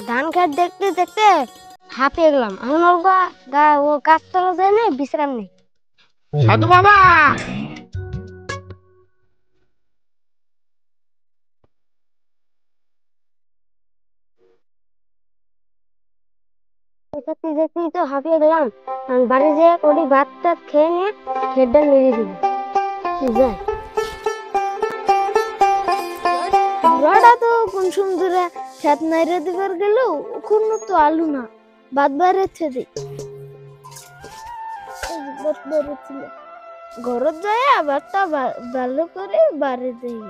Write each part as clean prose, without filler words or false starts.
ধান খেত দেখতে দেখতে হাঁপিয়ে গেলাম। আমার ও গাছতলা যায় না, বিশ্রাম নেই। সাধু বাবা দেখতেই তো হাঁপিয়ে গেলাম। বাড়ি যেয়ে ওটি ভাত টাত খেয়ে নিয়ে খেতটা নেড়ে দিব। যাই বুড়াটা তো কোন সুন্দরে খেত নাইরে দিবার গেল, কোনো তো আলু না বাদ বাইরেছে দিই বেড়েছিল। ঘরত যায় আবারটা ভালো করে বাড়ি দেই।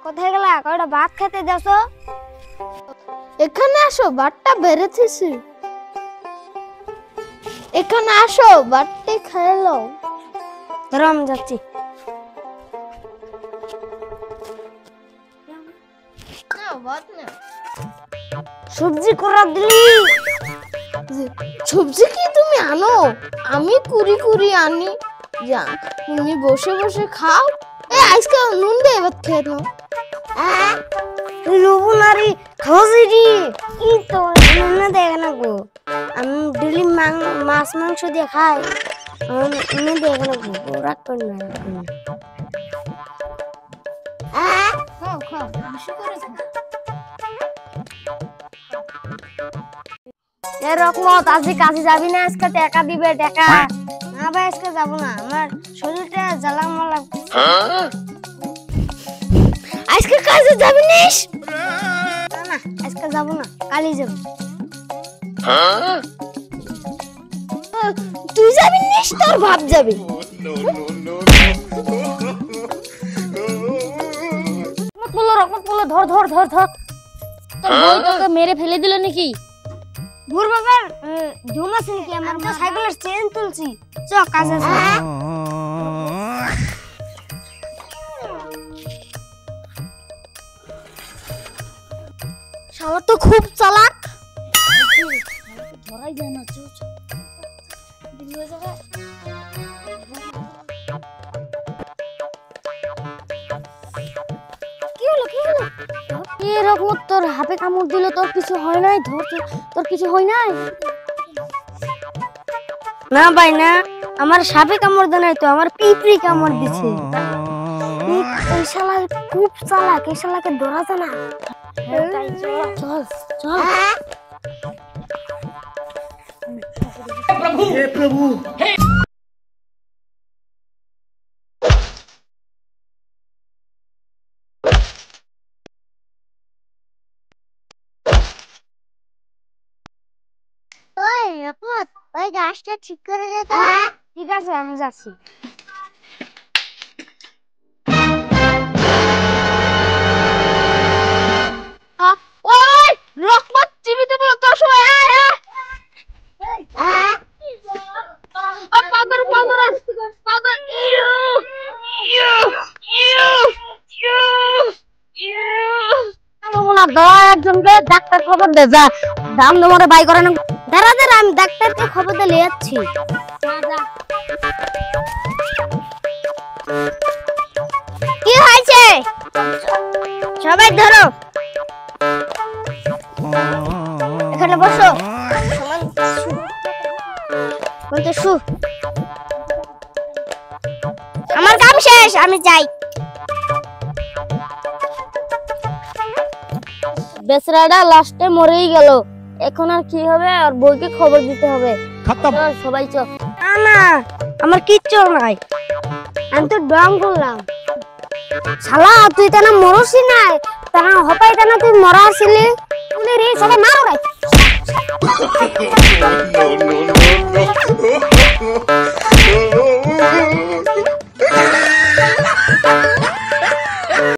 কোথায় গেলা? কয়টা ভাত খেতে যাচ্ছো? এখানে আসো, ভাতটা বেড়েছিস। এখানে আসো, ভাতটা খেয়ে লও। ধরো আমি যাচ্ছি। সবজি করা দিলি? সবজি কি তুমি আনো? আমি কুড়ি কুড়ি আনি। যা তুমি বসে বসে খাও। আজকে নুন দিয়ে ভাত খেয়ে নাও। লবণারি খাওয়াছি কি তো নুন দেয় না গো। আমি ডেলি মাছ মাংস দিয়ে খাই। নুন দেয় না গো, রাগ করি না। রকমত আজকে কাজে যাবি না? আজকে টাকা দিবে টাকা। না ভাই আজকে যাবো না, আমার শরীরটা জ্বালামা লাগছে। আজকে কাজে যাবি নিস? না আজকে যাবো না, কালই যাবো। তুই যাবি নিস, তোর ভাব যাবে। ধর ধর ধর ধর, তোকে মেরে ফেলে দিল নাকি? ভোর বাবার ধুম আছে নাকি? আমার তো সাইকেলের চেন তুলছি। চ কাজে যা। শালা তো খুব চালাক। ধরাই যায় না। চল চল দিল হয়ে যাবে। কি হলো কি হলো? এরকম তোর হাতে কামড় দিল, তোর কিছু হয় নাই? ধর, তোর কিছু হয় নাই? না ভাই না, আমার সাপে কামড় দেয় নাই তো, আমার পিঁপড়ি কামড় দিছে। এই শালা খুব চালাক, এই শালাকে ধরা যায় না। চল চল। प्रभु हे प्रभु हे ওই গাছটা ঠিক করে দে তো। ঠিক আছে আমি যাচ্ছি। ওই রকমত টিভি দেব তোর সময়। পাগল পাগল পাগল। একজনকে ডাক্তার খবর দে। যা দাম তোমার বাই করে না। দাঁড়া দাঁড়া, আমি ডাক্তারকে খবর দিয়ে যাচ্ছি। কি হয়েছে? সবাই ধরো, এখানে বসো। আমার কাম শেষ, আমি যাই। বেচারাটা লাস্টে মরেই গেল। এখন আর কি হবে? আর বউকে খবর দিতে হবে। সবাই চল। না আমার কিচ্ছু নাই, আমি তো ডং করলাম। শালা তুই তো না মরসি নাই, তা না হপাই তা না তুই মরা আসিলি। সবাই মারো।